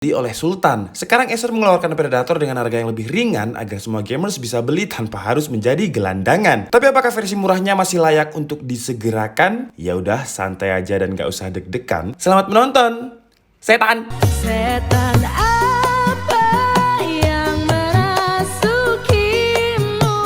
oleh Sultan. Sekarang Acer mengeluarkan Predator dengan harga yang lebih ringan agar semua gamers bisa beli tanpa harus menjadi gelandangan. Tapi apakah versi murahnya masih layak untuk disegerakan? Ya udah, santai aja dan gak usah deg-degan. Selamat menonton. Setan. Setan apa yang merasukimu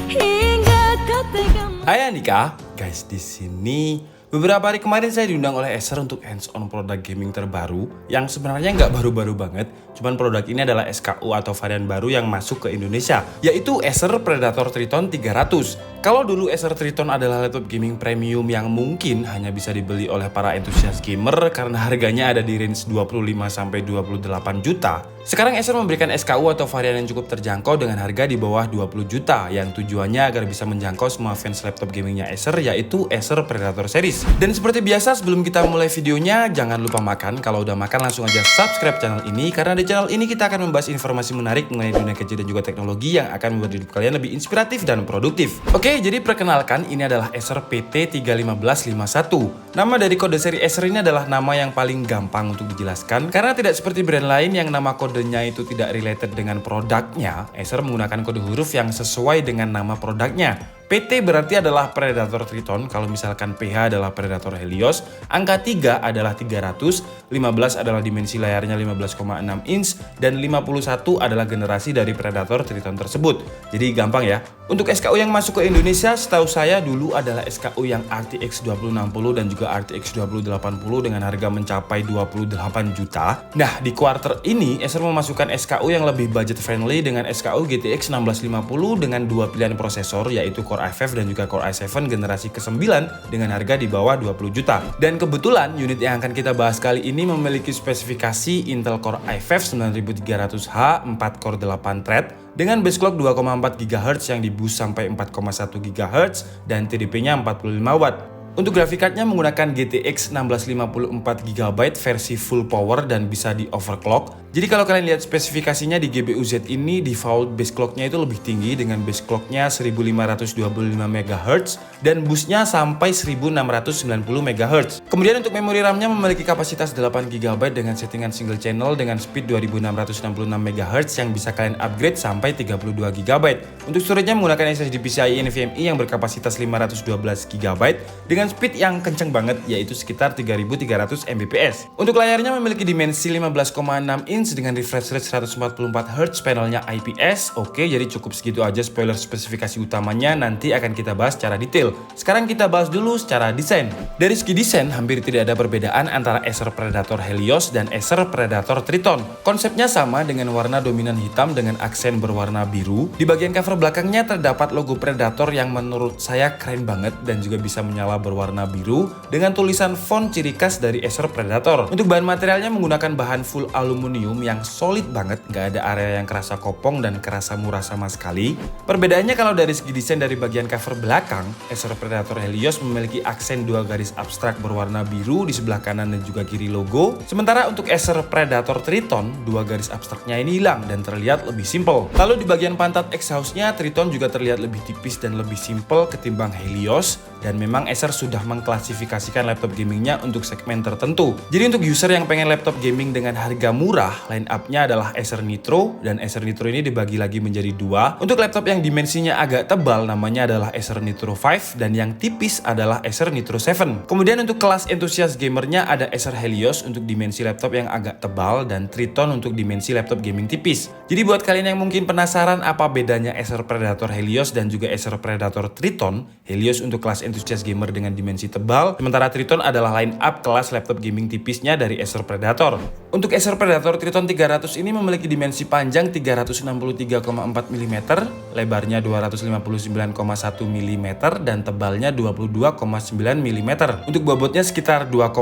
hingga kau tega. Hai Andika, guys, di sini beberapa hari kemarin saya diundang oleh Acer untuk hands-on produk gaming terbaru yang sebenarnya nggak baru-baru banget, cuman produk ini adalah SKU atau varian baru yang masuk ke Indonesia, yaitu Acer Predator Triton 300. Kalau dulu Acer Triton adalah laptop gaming premium yang mungkin hanya bisa dibeli oleh para entusias gamer karena harganya ada di range 25-28 juta. Sekarang Acer memberikan SKU atau varian yang cukup terjangkau dengan harga di bawah 20 juta yang tujuannya agar bisa menjangkau semua fans laptop gamingnya Acer, yaitu Acer Predator Series. Dan seperti biasa sebelum kita mulai videonya, jangan lupa makan. Kalau udah makan langsung aja subscribe channel ini, karena di channel ini kita akan membahas informasi menarik mengenai dunia gadget dan juga teknologi yang akan membuat hidup kalian lebih inspiratif dan produktif. Oke, jadi perkenalkan, ini adalah Acer PT31551. Nama dari kode seri Acer ini adalah nama yang paling gampang untuk dijelaskan, karena tidak seperti brand lain yang nama kodenya itu tidak related dengan produknya. Acer menggunakan kode huruf yang sesuai dengan nama produknya. PT berarti adalah Predator Triton, kalau misalkan PH adalah Predator Helios, angka 3 adalah 300, 15 adalah dimensi layarnya 15,6 inch, dan 51 adalah generasi dari Predator Triton tersebut. Jadi gampang ya. Untuk SKU yang masuk ke Indonesia, setahu saya dulu adalah SKU yang RTX 2060 dan juga RTX 2080 dengan harga mencapai 28 juta. Nah, di quarter ini Acer memasukkan SKU yang lebih budget friendly dengan SKU GTX 1650 dengan dua pilihan prosesor, yaitu Core i5 dan juga Core i7 generasi ke-9 dengan harga di bawah 20 juta. Dan kebetulan unit yang akan kita bahas kali ini memiliki spesifikasi Intel Core i5 9300H 4 core 8 thread dengan base clock 2,4 GHz yang di boost sampai 4,1 GHz dan TDP-nya 45 Watt. Untuk grafik card-nya menggunakan GTX 1650 4GB versi full power dan bisa di overclock. Jadi kalau kalian lihat spesifikasinya di GBU-Z ini, default base clock-nya itu lebih tinggi dengan base clock-nya 1525 MHz dan boost-nya sampai 1690 MHz. Kemudian untuk memori RAM-nya memiliki kapasitas 8GB dengan settingan single channel dengan speed 2666 MHz yang bisa kalian upgrade sampai 32GB. Untuk storage-nya menggunakan SSD PCIe NVMe yang berkapasitas 512GB dengan speed yang kenceng banget, yaitu sekitar 3300 Mbps. Untuk layarnya memiliki dimensi 15,6 inch dengan refresh rate 144Hz, panelnya IPS. Oke, jadi cukup segitu aja spoiler spesifikasi utamanya, nanti akan kita bahas secara detail. Sekarang kita bahas dulu secara desain. Dari segi desain, hampir tidak ada perbedaan antara Acer Predator Helios dan Acer Predator Triton. Konsepnya sama dengan warna dominan hitam dengan aksen berwarna biru. Di bagian cover belakangnya terdapat logo Predator yang menurut saya keren banget dan juga bisa menyala berwarna biru dengan tulisan font ciri khas dari Acer Predator. Untuk bahan materialnya menggunakan bahan full aluminium yang solid banget, nggak ada area yang kerasa kopong dan kerasa murah sama sekali. Perbedaannya kalau dari segi desain, dari bagian cover belakang, Acer Predator Helios memiliki aksen dua garis abstrak berwarna biru di sebelah kanan dan juga kiri logo. Sementara untuk Acer Predator Triton, dua garis abstraknya ini hilang dan terlihat lebih simple. Lalu di bagian pantat exhaust-nya, Triton juga terlihat lebih tipis dan lebih simple ketimbang Helios. Dan memang Acer sudah mengklasifikasikan laptop gamingnya untuk segmen tertentu. Jadi untuk user yang pengen laptop gaming dengan harga murah, line up-nya adalah Acer Nitro, dan Acer Nitro ini dibagi lagi menjadi dua. Untuk laptop yang dimensinya agak tebal namanya adalah Acer Nitro 5 dan yang tipis adalah Acer Nitro 7. Kemudian untuk kelas entusias gamernya ada Acer Helios untuk dimensi laptop yang agak tebal dan Triton untuk dimensi laptop gaming tipis. Jadi buat kalian yang mungkin penasaran apa bedanya Acer Predator Helios dan juga Acer Predator Triton, Helios untuk kelas entusias gamer dengan dimensi tebal, sementara Triton adalah line up kelas laptop gaming tipisnya dari Acer Predator. Untuk Acer Predator Triton 300 ini memiliki dimensi panjang 363,4 mm, lebarnya 259,1 mm, dan tebalnya 22,9 mm. Untuk bobotnya sekitar 2,5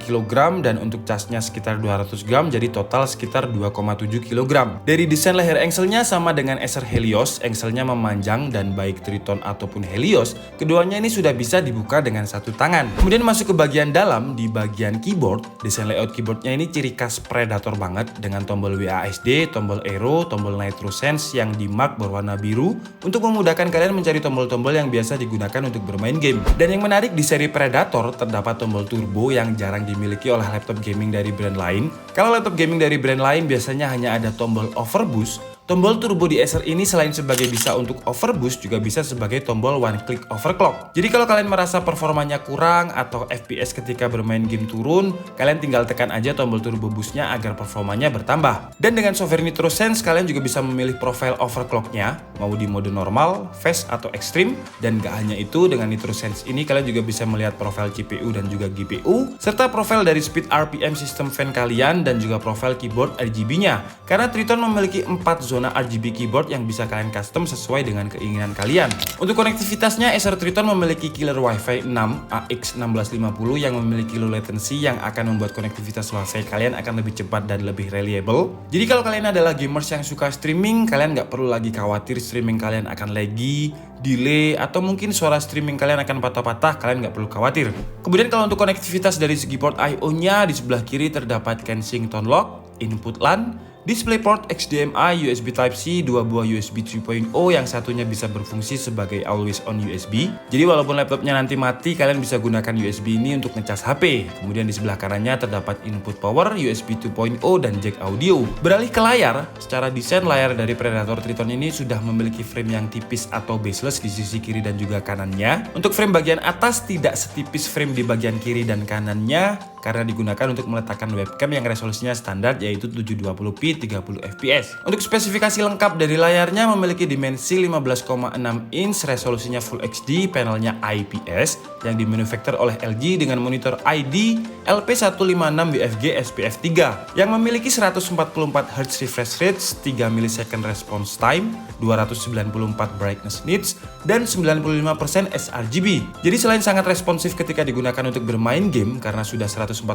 kg dan untuk casnya sekitar 200 gram, jadi total sekitar 2,7 kg. Dari desain leher engselnya sama dengan Acer Helios, engselnya memanjang dan baik Triton ataupun Helios, keduanya ini sudah bisa dibuka dengan dengan satu tangan. Kemudian masuk ke bagian dalam, di bagian keyboard, desain layout keyboardnya ini ciri khas Predator banget dengan tombol WASD, tombol arrow, tombol Nitro Sense yang di mark berwarna biru untuk memudahkan kalian mencari tombol-tombol yang biasa digunakan untuk bermain game. Dan yang menarik di seri Predator terdapat tombol turbo yang jarang dimiliki oleh laptop gaming dari brand lain. Kalau laptop gaming dari brand lain biasanya hanya ada tombol overboost. Tombol turbo di Acer ini selain sebagai bisa untuk overboost juga bisa sebagai tombol one click overclock. Jadi kalau kalian merasa performanya kurang atau FPS ketika bermain game turun, kalian tinggal tekan aja tombol turbo boostnya agar performanya bertambah. Dan dengan software Nitro Sense kalian juga bisa memilih profile overclocknya, mau di mode normal, fast atau extreme. Dan gak hanya itu, dengan Nitro Sense ini kalian juga bisa melihat profile CPU dan juga GPU, serta profile dari speed RPM sistem fan kalian dan juga profile keyboard RGB-nya. Karena Triton memiliki 4 zona RGB keyboard yang bisa kalian custom sesuai dengan keinginan kalian. Untuk konektivitasnya, Acer Triton memiliki killer Wi-Fi 6 AX1650 yang memiliki low latency yang akan membuat konektivitas Wi-Fi kalian akan lebih cepat dan lebih reliable. Jadi kalau kalian adalah gamers yang suka streaming, kalian nggak perlu lagi khawatir streaming kalian akan laggy, delay, atau mungkin suara streaming kalian akan patah-patah, kalian nggak perlu khawatir. Kemudian kalau untuk konektivitas dari segi port I/O-nya, di sebelah kiri terdapat Kensington Lock, input LAN, DisplayPort HDMI, USB Type-C, 2 buah USB 3.0 yang satunya bisa berfungsi sebagai always on USB. Jadi walaupun laptopnya nanti mati, kalian bisa gunakan USB ini untuk ngecas HP. Kemudian di sebelah kanannya terdapat input power, USB 2.0 dan jack audio. Beralih ke layar, secara desain layar dari Predator Triton ini sudah memiliki frame yang tipis atau bezeless di sisi kiri dan juga kanannya. Untuk frame bagian atas tidak setipis frame di bagian kiri dan kanannya karena digunakan untuk meletakkan webcam yang resolusinya standar yaitu 720p 30 fps. Untuk spesifikasi lengkap dari layarnya memiliki dimensi 15,6 inch, resolusinya Full HD, panelnya IPS yang dimanufaktur oleh LG dengan monitor ID LP156BFG SPF 3 yang memiliki 144 Hz refresh rate, 3 ms response time, 294 brightness nits, dan 95% sRGB. Jadi selain sangat responsif ketika digunakan untuk bermain game karena sudah 144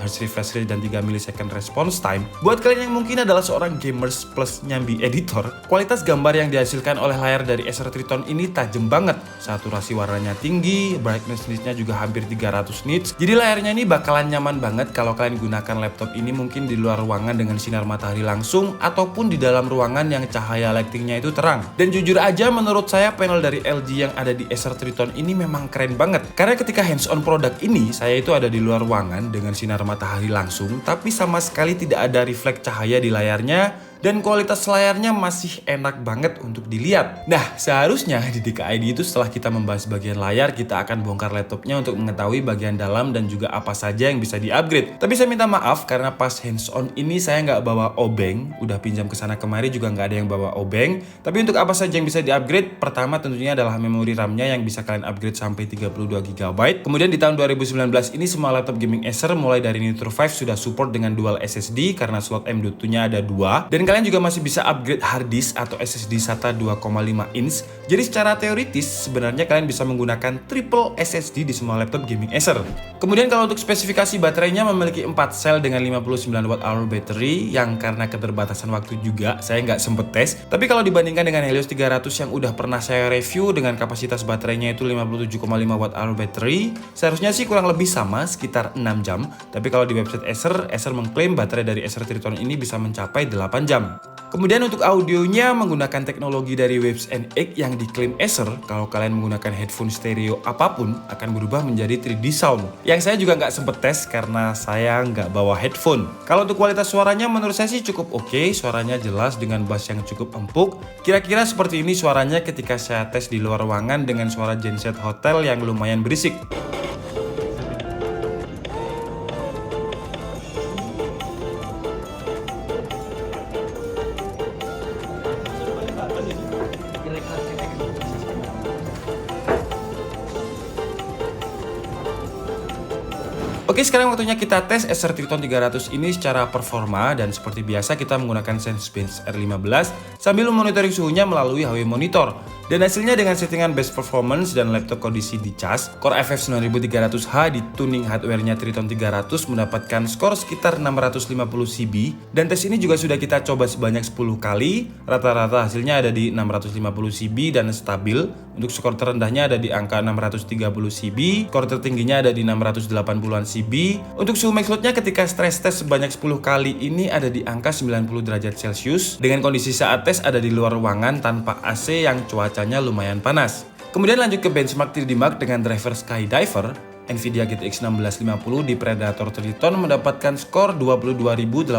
Hz refresh rate dan 3 ms response time, buat kalian yang mungkin adalah seorang gamers plus nyambi editor, kualitas gambar yang dihasilkan oleh layar dari Acer Triton ini tajam banget. Saturasi warnanya tinggi, brightness nitsnya juga hampir 300 nits. Jadi layarnya ini bakalan nyaman banget kalau kalian gunakan laptop ini mungkin di luar ruangan dengan sinar matahari langsung ataupun di dalam ruangan yang cahaya lightingnya itu terang. Dan jujur aja menurut saya panel dari LG yang ada di Acer Triton ini memang keren banget. Karena ketika hands on produk ini, saya itu ada di luar ruangan dengan sinar matahari langsung, tapi sama sekali tidak ada refleks cahaya di layarnya dan kualitas layarnya masih enak banget untuk dilihat. Nah, seharusnya di DKID itu setelah kita membahas bagian layar, kita akan bongkar laptopnya untuk mengetahui bagian dalam dan juga apa saja yang bisa di-upgrade. Tapi saya minta maaf karena pas hands-on ini saya nggak bawa obeng, udah pinjam kesana kemari juga nggak ada yang bawa obeng. Tapi untuk apa saja yang bisa di-upgrade, pertama tentunya adalah memori RAM-nya yang bisa kalian upgrade sampai 32GB. Kemudian di tahun 2019 ini semua laptop gaming Acer mulai dari Nitro 5 sudah support dengan dual SSD karena slot M.2-nya ada 2. Dan kalian juga masih bisa upgrade hard disk atau SSD SATA 2,5 inch. Jadi secara teoritis sebenarnya kalian bisa menggunakan triple SSD di semua laptop gaming Acer. Kemudian kalau untuk spesifikasi baterainya memiliki 4 sel dengan 59 Wh battery yang karena keterbatasan waktu juga saya nggak sempet tes. Tapi kalau dibandingkan dengan Helios 300 yang udah pernah saya review dengan kapasitas baterainya itu 57,5 Wh battery, seharusnya sih kurang lebih sama sekitar 6 jam. Tapi kalau di website Acer mengklaim baterai dari Acer Triton ini bisa mencapai 8 jam. Kemudian untuk audionya menggunakan teknologi dari Waves NX yang diklaim Acer, kalau kalian menggunakan headphone stereo apapun akan berubah menjadi 3D sound. Yang saya juga nggak sempet tes karena saya nggak bawa headphone. Kalau untuk kualitas suaranya menurut saya sih cukup oke, suaranya jelas dengan bass yang cukup empuk. Kira-kira seperti ini suaranya ketika saya tes di luar ruangan dengan suara genset hotel yang lumayan berisik. Oke, sekarang waktunya kita tes Acer Triton 300 ini secara performa dan seperti biasa kita menggunakan Sensebench R15 sambil memonitoring suhunya melalui HW Monitor. Dan hasilnya dengan settingan best performance dan laptop kondisi dicas, Core i5 9300H di tuning hardware-nya Triton 300 mendapatkan skor sekitar 650 CB, dan tes ini juga sudah kita coba sebanyak 10 kali. Rata-rata hasilnya ada di 650 CB dan stabil. Untuk skor terendahnya ada di angka 630 CB, skor tertingginya ada di 680-an CB. Untuk suhu max load-nya ketika stress test sebanyak 10 kali ini ada di angka 90 derajat Celcius, dengan kondisi saat tes ada di luar ruangan tanpa AC yang cuacanya lumayan panas. Kemudian lanjut ke benchmark 3D Mark dengan driver Skydiver. Nvidia GTX 1650 di Predator Triton mendapatkan skor 22.876.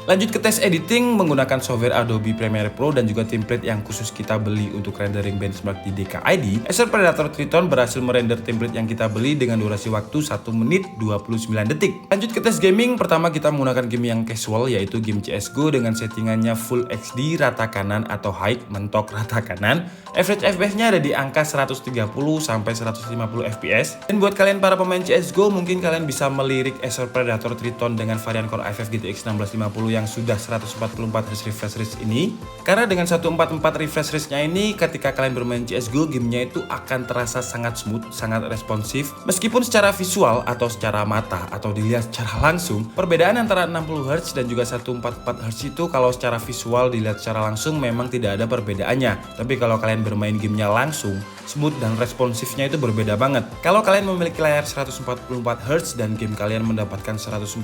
Lanjut ke tes editing menggunakan software Adobe Premiere Pro dan juga template yang khusus kita beli untuk rendering benchmark di DKID. Acer Predator Triton berhasil merender template yang kita beli dengan durasi waktu 1 menit 29 detik. Lanjut ke tes gaming, pertama kita menggunakan game yang casual yaitu game CSGO dengan settingannya Full HD rata kanan atau high mentok rata kanan. Average FPS-nya ada di angka 130 sampai 150 FPS. Dan buat kalian para pemain CSGO, mungkin kalian bisa melirik Acer Predator Triton dengan varian Core i5 GTX 1650 yang sudah 144Hz refresh rate ini. Karena dengan 144 refresh rate-nya ini, ketika kalian bermain CSGO, gamenya itu akan terasa sangat smooth, sangat responsif. Meskipun secara visual atau secara mata atau dilihat secara langsung, perbedaan antara 60Hz dan juga 144Hz itu kalau secara visual dilihat secara langsung memang tidak ada perbedaannya. Tapi kalau kalian bermain gamenya langsung, smooth dan responsifnya itu berbeda banget. Kalau kalian memiliki layar 144Hz dan game kalian mendapatkan 144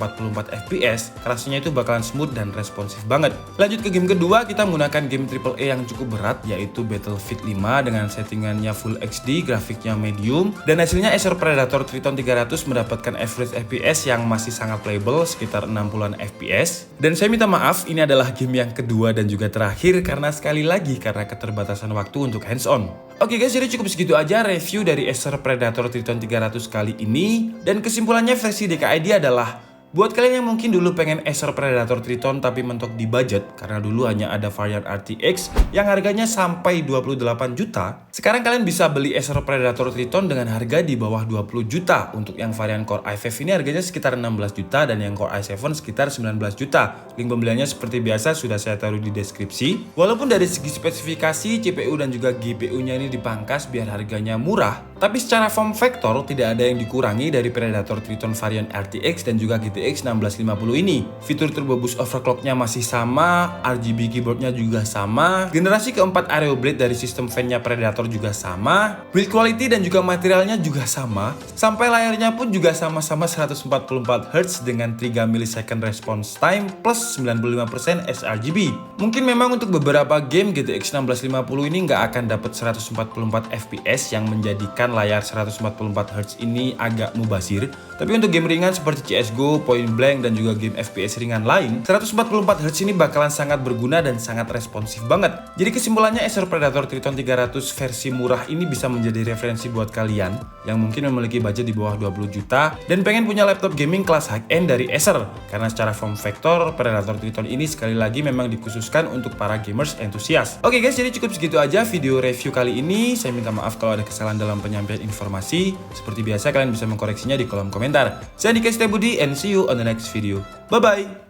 FPS, kerasnya itu bakalan smooth dan responsif banget. Lanjut ke game kedua, kita menggunakan game AAA yang cukup berat yaitu Battlefield 5 dengan settingannya Full HD, grafiknya medium, dan hasilnya Acer Predator Triton 300 mendapatkan average FPS yang masih sangat playable sekitar 60-an FPS. Dan saya minta maaf, ini adalah game yang kedua dan juga terakhir karena sekali lagi karena keterbatasan waktu untuk hands on. Oke guys, jadi cukup segitu aja review dari Acer Predator Triton 300 kali ini. Dan kesimpulannya versi DKID adalah, buat kalian yang mungkin dulu pengen Acer Predator Triton tapi mentok di budget karena dulu hanya ada varian RTX yang harganya sampai 28 juta, sekarang kalian bisa beli Acer Predator Triton dengan harga di bawah 20 juta. Untuk yang varian Core i5 ini harganya sekitar 16 juta dan yang Core i7 sekitar 19 juta. Link pembeliannya seperti biasa sudah saya taruh di deskripsi. Walaupun dari segi spesifikasi CPU dan juga GPU-nya ini dipangkas biar harganya murah, tapi secara form factor tidak ada yang dikurangi dari Predator Triton varian RTX dan juga GTX 1650 ini. Fitur turbo boost overclock-nya masih sama, RGB keyboard-nya juga sama, generasi keempat Aero Blade dari sistem fan-nya Predator juga sama, build quality dan juga materialnya juga sama, sampai layarnya pun juga sama-sama 144Hz dengan 3 millisecond response time plus 95% sRGB. Mungkin memang untuk beberapa game GTX 1650 ini nggak akan dapat 144 FPS yang menjadikan layar 144Hz ini agak mubazir, tapi untuk game ringan seperti CSGO, Point Blank dan juga game FPS ringan lain, 144Hz ini bakalan sangat berguna dan sangat responsif banget. Jadi kesimpulannya Acer Predator Triton 300 versi murah ini bisa menjadi referensi buat kalian yang mungkin memiliki budget di bawah 20 juta dan pengen punya laptop gaming kelas high end dari Acer, karena secara form factor Predator Triton ini sekali lagi memang dikhususkan untuk para gamers entusias. Oke guys, jadi cukup segitu aja video review kali ini. Saya minta maaf kalau ada kesalahan dalam penyampaian informasi. Seperti biasa kalian bisa mengkoreksinya di kolom komentar. Saya Dika Setiabudi and see you on the next video. Bye bye.